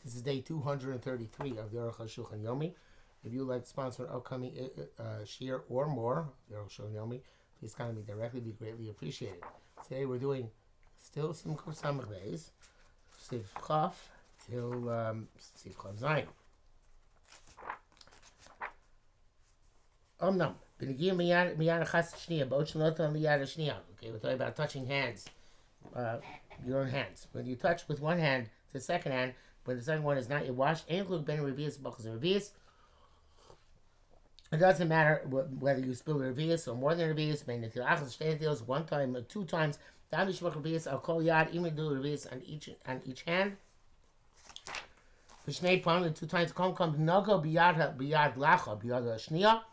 This is day 233 of the Arukh HaShulchan Yomi. If you would like to sponsor an upcoming shir or more of the Arukh HaShulchan Yomi, please contact me directly. It'd be greatly appreciated. Today we're doing still some Samach days, Siv Chaf till Siv Chaf Zayin. Omnam, Benigim Miyad Chas Shniya, B'ot Shalota Miyad Shniya. Okay, we're talking about touching hands, your own hands. When you touch with one hand to the second hand, when the second one is not yet washed, it doesn't matter whether you spill revius or more than revius, one time or two times. I'll call yad, even do revius on each hand. Two times. Nago biyad lacha biyad shniya.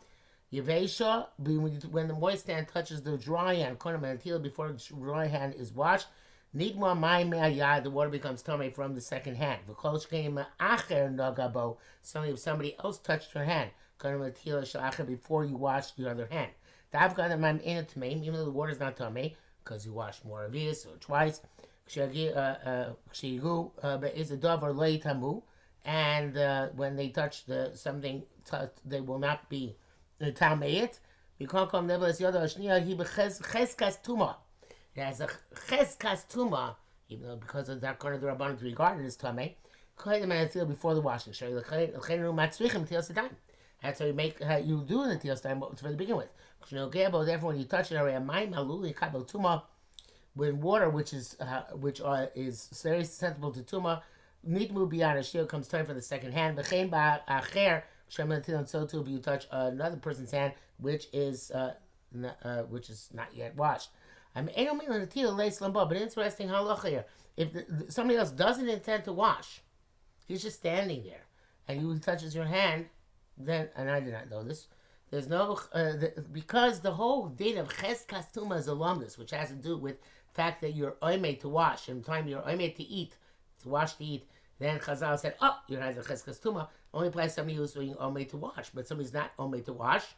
Yevesha, when the moist hand touches the dry hand, before the dry hand is washed, Nigma my yad, the water becomes tummy from the second hand. The close game acher nagabo. Suddenly, if somebody else touched your hand, before you wash the other hand. Even though the water is not tummy, because you wash more of this or twice. And when they touch something, they will not be tameit. You can't come nevertheless the other shniya. He becheskas tuma. It has a cheskas tuma, even though because of that corner of the rabbanon to regard it as tamei. Before the washing. That's how you make you do the netilas time to begin with. Therefore, when you touch it, when water, which is very susceptible to tuma, nitmu biyad shil comes time for the second hand. And so too, if you touch another person's hand, which is not yet washed. But interesting halacha here. If somebody else doesn't intend to wash, he's just standing there, and he touches your hand, then, and I did not know this, there's no, because the whole date of cheskas tuma is alumnus, which has to do with the fact that you're oimei to wash, and the time you're oimei to eat, to wash to eat, then Chazal said, oh, your hands are cheskas tuma, only applies to somebody who's being oimei to wash, but somebody's not oimei to wash,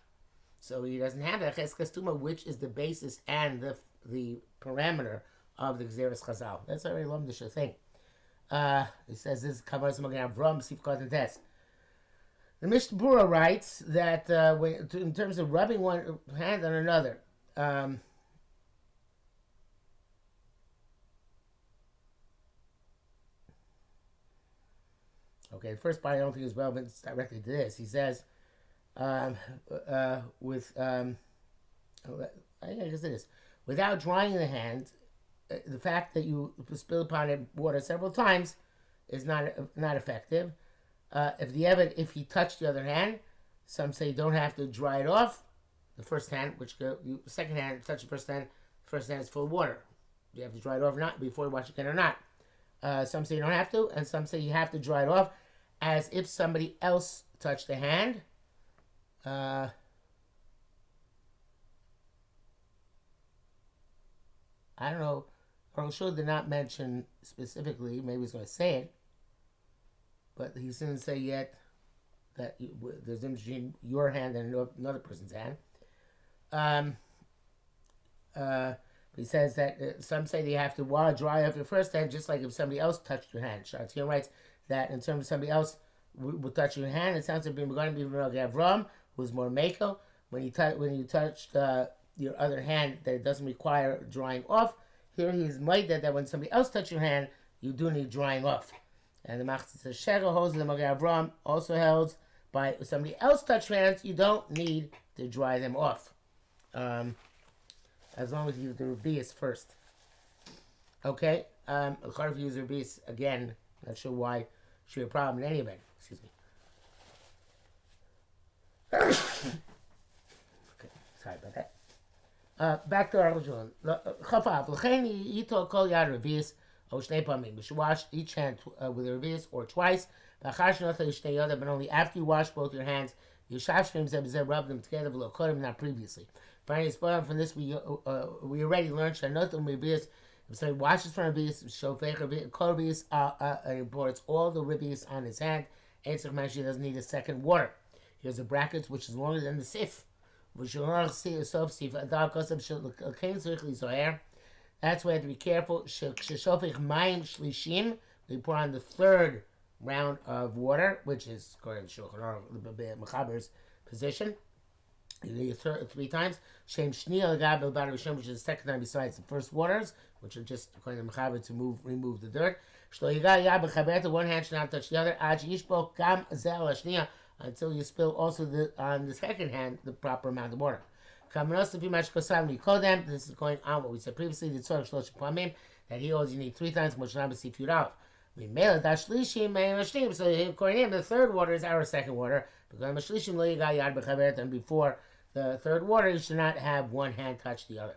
so he doesn't have that cheskas tuma, which is the basis and the parameter of the Gzeres Chazal. That's a very lumdish thing. It says this covers Avram Sifkat and Test. The Mishnah Berurah writes that in terms of rubbing one hand on another, okay, the first part I don't think is relevant directly to this. He says, I guess it is, without drying the hand, the fact that you spill upon it water several times is not effective. If he touched the other hand, some say you don't have to dry it off. The first hand, second hand, touch the first hand is full of water. You have to dry it off or not before you wash again or not. Some say you don't have to, and some say you have to dry it off as if somebody else touched the hand. I don't know. Arukh HaShulchan did not mention specifically, maybe he's going to say it, but he didn't say yet that there's a difference between your hand and another person's hand. He says that some say that you have to dry off your first hand, just like if somebody else touched your hand. Shartiel writes that in terms of somebody else will touch your hand, it sounds like going to be Avram, who's more mako. When you touched your other hand, that it doesn't require drying off. Here he is made that when somebody else touches your hand, you do need drying off. And the Machzis Shega holds the Magay Avram also holds by somebody else touch your hands, you don't need to dry them off. As long as you use the rubius first. Okay? If you use rubius again, not sure why should be a problem in any event. Excuse me. Okay, sorry about that. Back to our original. Chafav, l'chein yito kol yad rubius. We should wash each hand with a revius or twice. But only after you wash both your hands, you rub them together, not previously. From this, we already learned if somebody washes from revius, and he pours all the revius on his hand. He doesn't need a second water. Here's the brackets, which is longer than the sif. That's why you have to be careful. We pour on the third round of water, which is according to Shulchan Aruch Mechaber's position. You need three times. Shem Shniya Lagab El Rishon, which is the second time besides the first waters, which are just according to Mechaber to remove the dirt. Shlo Yiga Yab Bechaber, one hand should not touch the other. Aj Yishbo Gam Zel Shniya, until you spill also on the second hand the proper amount of water. This is going on what we said previously. The Tzorach Shlosh Pamim, that he always need three times. Much not see feud out. We mail it. So according to him, the third water is our second water. Because and before the third water, you should not have one hand touch the other.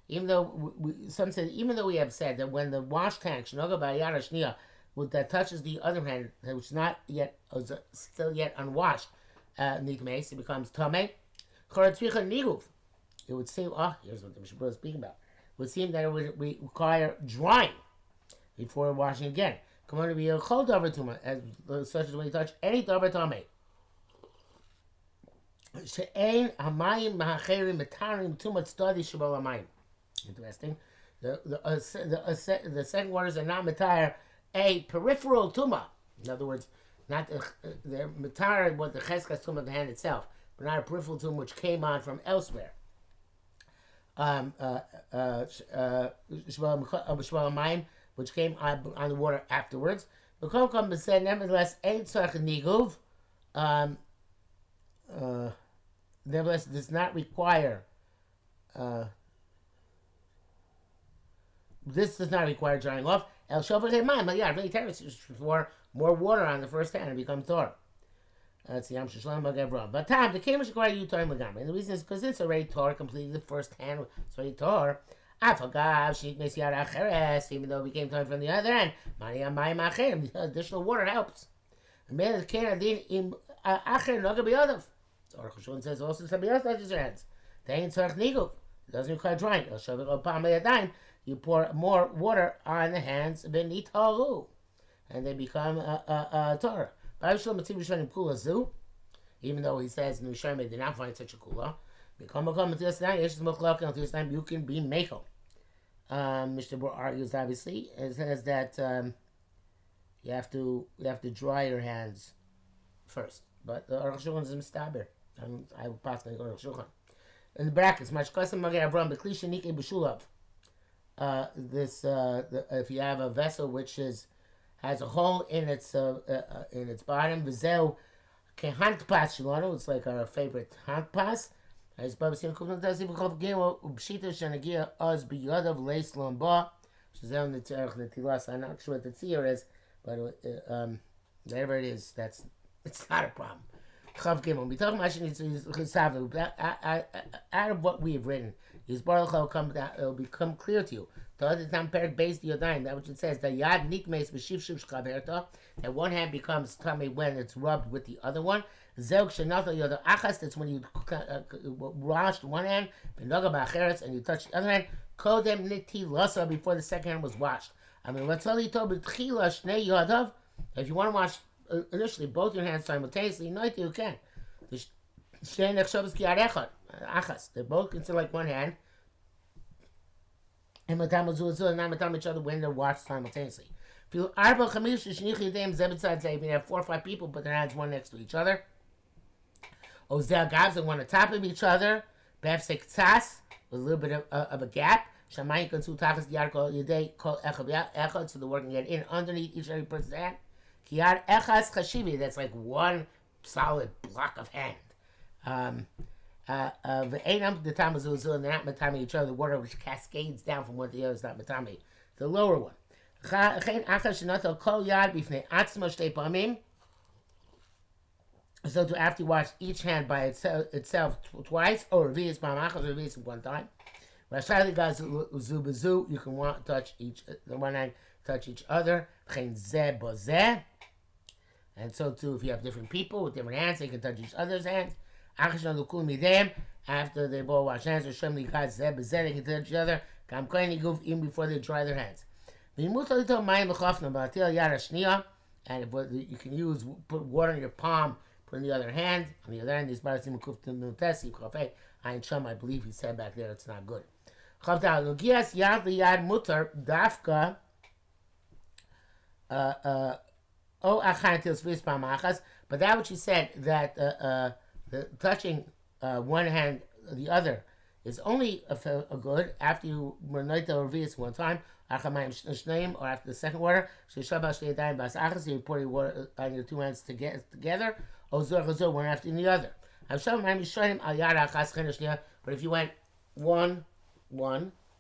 Even though some said, even though we have said that when the wash tank that touches the other hand, which is not yet still yet unwashed, nikmeis, it becomes tamei. It would seem, here's what the Mishnah is speaking about. It would seem that it would require drying before washing again. Come on to be a cold davar tuma, such as when you touch any davar tamei. She'ein hamayim ma'acherim metarim tumat stadi shabal hamayim. Interesting. The second waters are not matar a peripheral tuma. In other words, not the matar what the cheskas tuma of the hand itself, but not a peripheral tuma which came on from elsewhere. Which came on the water afterwards. But said, nevertheless, ain't tzarich niguv. Nevertheless, does not require. This does not require drying off. El shover mine, but yeah, really terrible. For more water on the first hand, it becomes Torah. That's the Yam Shishlam Bagavram. But time the Kamish require you Torah Magam. And the reason is because it's already Torah completely the first hand. It's already Torah. Afagav Sheik Mesiar Acheres, even though it became time from the other end. Mani Amayim Acherim. The additional water helps. And man, the Canadine in Acher Noga Biyadav. So Arukh HaShulchan says also somebody else touches your hands. They ain't Tzarech Niguv. It doesn't require drying. El shover Opam Yadayim. You pour more water on the hands beneath Haru, and they become Torah. Even though he says in Yerushalmi did not find such a kula, you can be meko. Mr. Bor argues obviously. It says that you have to dry your hands first, but the Arukh HaShulchan is mistaber. I will pass my Arukh HaShulchan. In the brackets, mashkasam magay Avram beklisha nike b'shulav. If you have a vessel which has a hole in its bottom, v'zeu kehantpas shalano, it's like our favorite hantpas. As Baba Sim Kupna does, even called Gimo Ubshita Shanagia Oz Biyadav Lace Lomba. Shazam the Tzarech Netilas. I'm not sure what the tzir is, but whatever it is, it's not a problem. Chav Gimel. We talk about out of what we have written, Yisbarach will become clear to you. The other time, Perik based the Yadayim, that which it says that Yad Nikmes B'Shivshiv Shchaberta, that one hand becomes tummy when it's rubbed with the other one. Zeug Shenata Yoda Achas, that's when you washed one hand, V'Noga Ba'acheres, and you touch the other hand. Kodem Niti Lasa, before the second hand was washed. I mean, let's tell you, B'Tchila Shnei Yodav, if you want to wash initially both your hands simultaneously, no, you can. They both consider like one hand. And matam each other when they're washed simultaneously. If you have 4 or 5 people put their hands one next to each other. Ozel gabs and one on top of each other. Befsek tzas with a little bit of a gap. Shamayim konsu tachas yarko yedei kol echad, so the water can get in underneath each and every person's hand. Kiyar echas chashivi, that's like one solid block of hand. The tamazuzul, and they're not matami each other. The water which cascades down from one to the other is not matami. The lower one. So to after you wash each hand by itself twice, or revius b'amachas, or revius one time. You can touch the one hand, touch each other. And so too, if you have different people with different hands, they can touch each other's hands. After they both wash hands, they can touch each other. Even before they dry their hands. And if you can put water in your palm, put in the other hand. On the other hand, I believe he said back there it's not good. Oh, but that which you said that the touching one hand the other is only a good after you were noita or vis one time, or after the second water. So you pour your water on your two hands together. One after the other. But if you went one,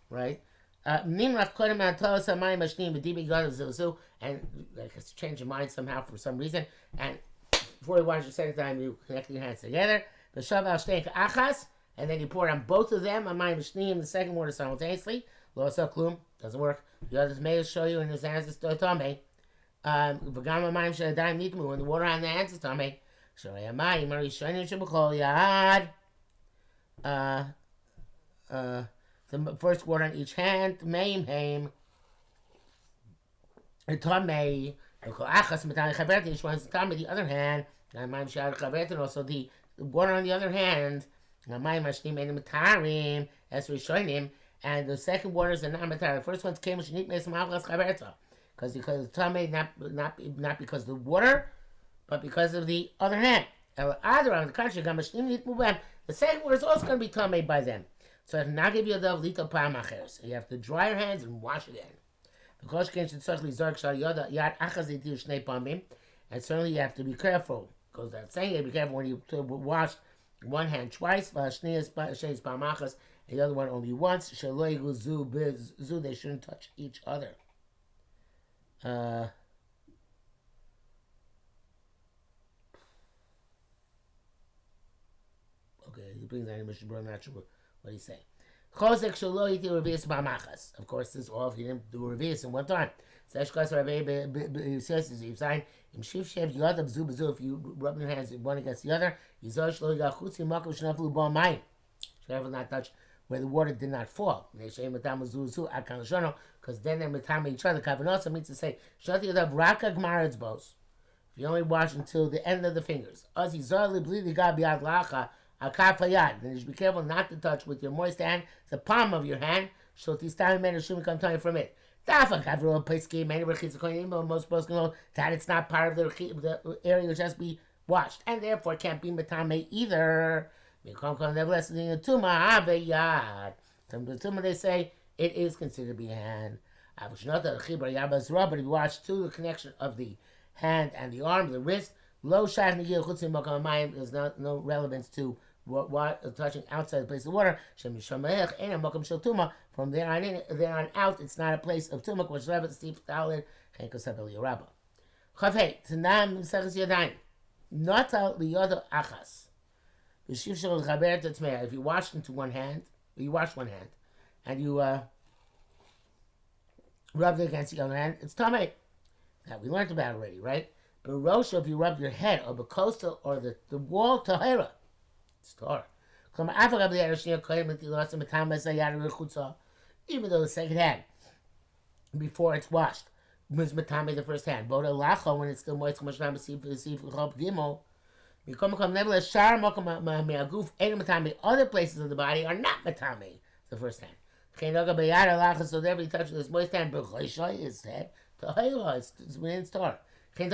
right? Nimrach kodem atos hamayim mashnim b'dibi gadol zuzu, and I guess change your mind somehow for some reason, and before you wash the second time, you connect your hands together. The shaval shtein achas, and then you pour on both of them hamayim mashnim the second water simultaneously. Lo asa klum, doesn't work. The others may show you in his hands is tome. V'gam hamayim shadayim nitmu, and the water on the hands is tome. Shrei hamayim arishonim shebechol yad. The first word on each hand, meim heim. Tomei, achas matani chaberti. Each one's tomei. The other hand, maim shar chaberti. Also the word on the other hand, maim mashnim and matarim as rishonim. And the second waters are not matarim. The first one's came shnit meis machas chaberta, because tomei not because of the water, but because of the other hand. Other on the contrary, the second word is also going to be tomei by them. So now give you the little palmachers. You have to dry your hands and wash again. Because and certainly you have to be careful. Because that's saying you have to be careful when you wash one hand twice, and the other one only once. They shouldn't touch each other. Okay, he brings that in Mishnah Berurah, not sure what he's saying. Of course, this is all if you didn't do revius in one time. If you rub your hands one against the other, not touch where the water did not fall. Because then they're mitama each other. Kavanasa means to say, if you only wash until the end of the fingers. Then you should be careful not to touch with your moist hand the palm of your hand, so this time men shouldn't come time from it. Most supposed to know that it's not part of the area which has to be washed, and therefore can't be metame either. Some they say it is considered to be a hand. But if you watch to the connection of the hand and the arm, the wrist, there's no relevance to what touching outside the place of water. From there on out, it's not a place of tumah. Which Rebbe Steve Talid Chenkosabel Yerabba. Chavei Tanam Mesechus Yadayim Nata Liyoda Achas. If you wash into one hand, you wash one hand, and you rub it against the other hand, it's tamei. Now we learned about it already, right? But Rosha, if you rub your head or the coastal or the wall tahira, it's Torah. Even though the second hand, before it's washed, was matame the first hand. Boda lacha, when it's still moist, gimel. Other places of the body are not matame the first hand. So every touch of this moist hand, is said tahira. It's within its Torah. And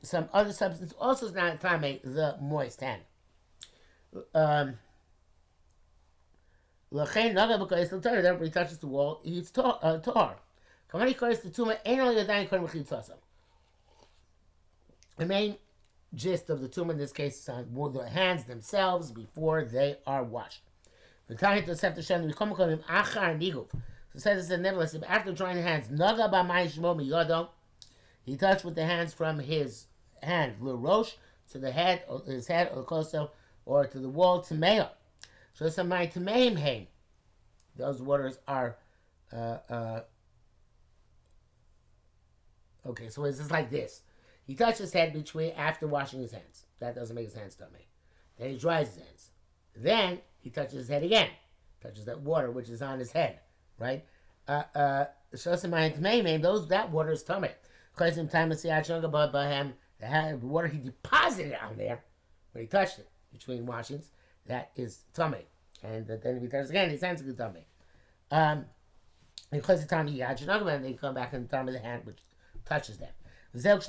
some other substance also is not tame the moist hand. Because therefore he touches the wall, he's tar. The main gist of the tumah in this case is on the hands themselves before they are washed. So it says nevertheless, after drying the hands, he touched with the hands from his hand, l'rosh, to the head, or his head, or koso, or to the wall, to meah. So some my to meim heim. Those waters are, okay, so it's just like this. He touched his head between after washing his hands. That doesn't make his hands tummy. Then he dries his hands. Then he touches his head again. Touches that water which is on his head, right? That water is tummy. Because in time the water he deposited on there when he touched it between washings, that is tummy. And then if he touches again, his hands get tummy. Because the time he had and they come back in the time of the hand which touches them. This is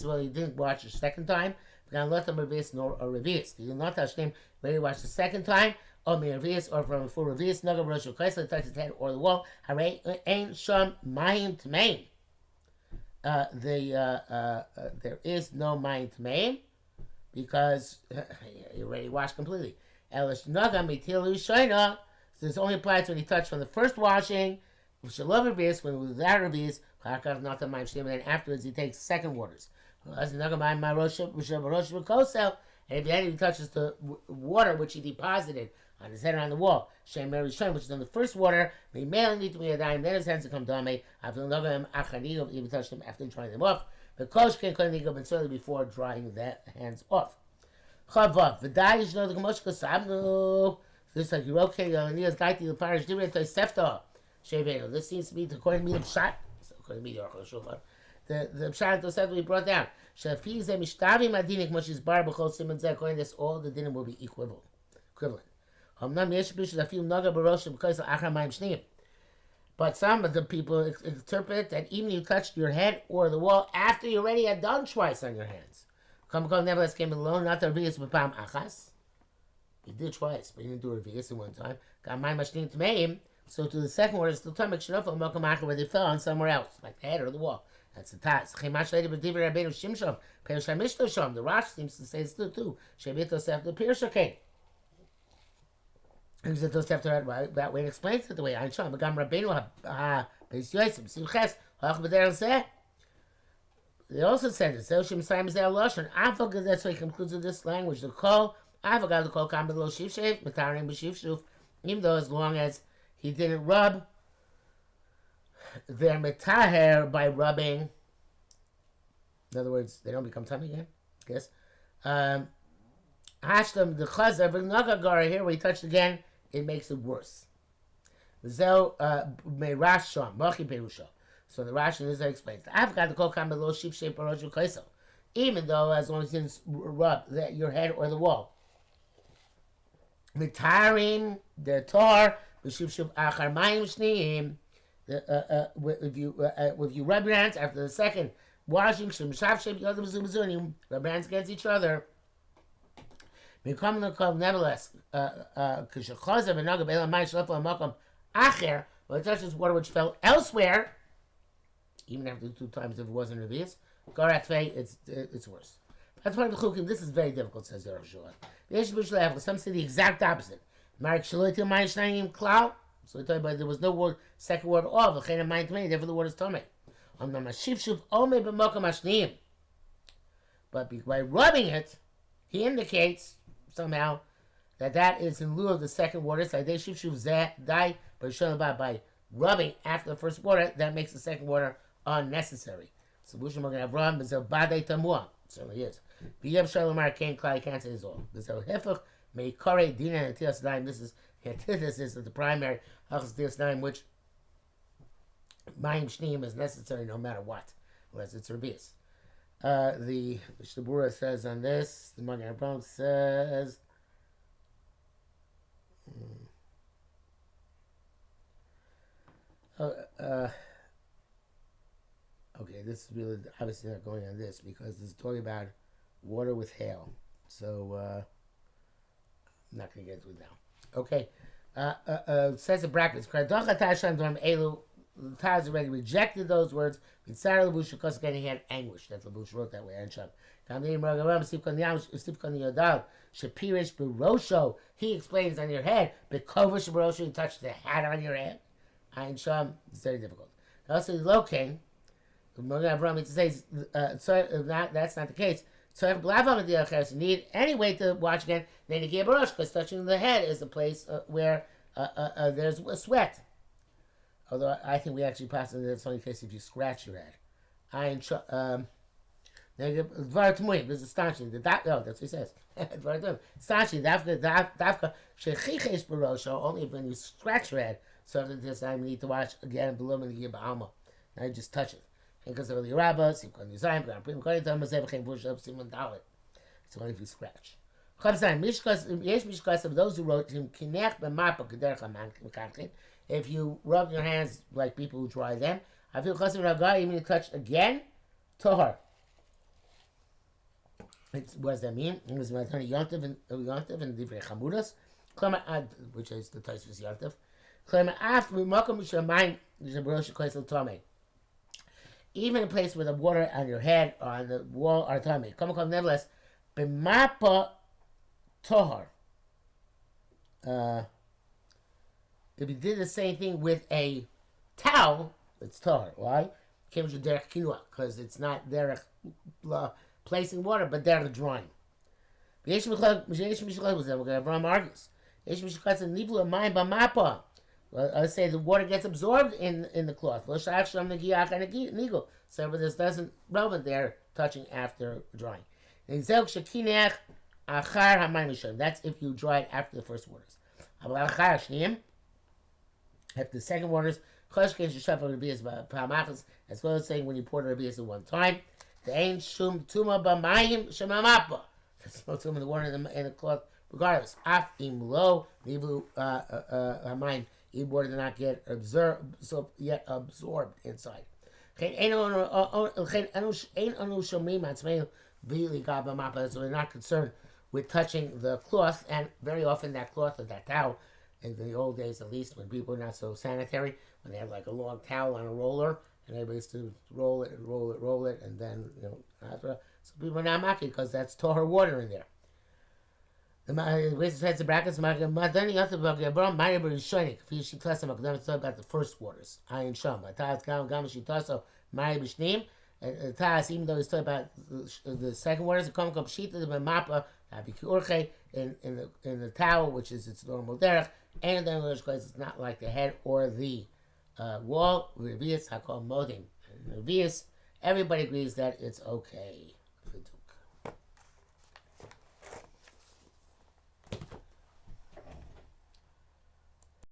what he didn't watch the second time. Nor a revius. He did not touch him when he watched the second time, or revius, or from a full revius. Nugget Rosh Kaisla touched his head or the wall. Hare ain't sham mayim tmeim. There is no mayim tmeim because he already washed completely. Elish Nugam Mitilu Shaina. So this only applies when he touched from the first washing, which love revius, when it was without revius. Not the mayim shtim, and then afterwards he takes second waters. And if he touches the water which he deposited on his head or on the wall, which is on the first water, he may need to be a dime, then his hands become dame. Even touched them after drying them off. The coach can go certainly before drying the hands off. This like you're okay, this seems to be according to me the shot. According to me, the Arukh HaShulchan. The pshat that we brought down. According to this, all the dinim will be equivalent. But some of the people interpret that even you touched your head or the wall after you already had done twice on your hands. Nevertheless came alone, not the revius b'pam achas. He did twice, but he didn't do a revius in one time. So to the second word, it's still time where they fell on somewhere else, like the head or the wall. That's the Taz. The Rash seems to say it's still too. The Pirsha came. He said that way it explains it the way I show. They also said it. That's why he concludes with this language. The call, even though as long as he didn't rub, they're metaher by rubbing. In other words, they don't become tummy again, I guess. Hashtam, the chazar, but nagagara here, where he touched again, it makes it worse. So the Rashi in this explains. I've got the kol kam below sheep shape or kaiso. Even though, as long as you didn't rub your head or the wall. Mitarim, the tar, sheep shape achar mayim shneim. If you rub your hands after the second washing, rub your hands against each other. Nevertheless, when it touches water which fell elsewhere, even after 2 times if it wasn't revius, it's worse. That's why the chukim. This is very difficult, says the Arukh HaShulchan. Some say the exact opposite. So I tell you, but there was no word, second word of. Therefore the word is tomei. But by rubbing it, he indicates somehow that is in lieu of the second water. By rubbing after the first water, that makes the second water unnecessary. So Bushim are going to have rum, but badei tamua. It certainly is. B'yem shalomar kain klai, can't say this all. This is hefach meikare dina and tilas daim. This is antithesis of the primary hachas tilas daim, which mayim shneim is necessary no matter what, unless it's revius. The Shtabura says on this, the Magen Avraham says, okay, this is really obviously not going on this because this is talking about water with hail. So, I'm not going to get into it now. Okay, says in brackets, the Taz already rejected those words. Mitzar Levush, because again he had anguish. That's Levush wrote that way. He explains on your head. Bekovish Barosho, you touch the hat on your head. Ayin Sham, it's very difficult. Also, the Loking, it says that's not the case. So if you need any way to watch again, then you give Barosh, because touching the head is the place where there's a sweat. Although I think we actually pass it, that's only case if you scratch your head. This is astonishing. That's what he says. Astonishing. Only when you scratch your head, so that this time you need to watch again below the Yibba Alma. Now you just touch it. Because of the Rabba, it's only if you scratch. Of those who wrote him, If you rub your hands like people who dry them, I feel chassid ragai, even if you touch again, tohar. What does that mean? It was Matani Yontiv and Divrei Chamudas, Klama Ad, which is the Taisvis Yontiv. Klama Af, Mimakam Shamayim, Jabrosh Kaisel Tome. Even a place with the water on your head or on the wall are Tome. Come, nevertheless, Bimapa Tohar. If you did the same thing with a towel, it's Tohar. Why? Because it's not derech placing water, but they're the drawing. Abraham argues. Let's say the water gets absorbed in the cloth. So this doesn't relevant there touching after drying. That's if you dry it after the first waters. After the second waters, as well as saying when you pour the rabias at one time. There ain't shum tuma b'mayim shemamapa. There's no tuma in the water in the cloth. Regardless, af im lo nivu hamayim. Even water did not get absorbed inside. So we're not concerned with touching the cloth, and very often that cloth or that towel, in the old days at least, when people were not so sanitary, when they had like a long towel on a roller, and everybody used to roll it, and then, after. So people are not mocking because that's Torah water in there. The way it says the brackets, it's about the first waters. Ayin Sham. Even though he's talking about the second waters, in the towel, which is its normal derech, and then it's not like the head or the wall. Revius hakol modim. Revius, everybody agrees that it's okay.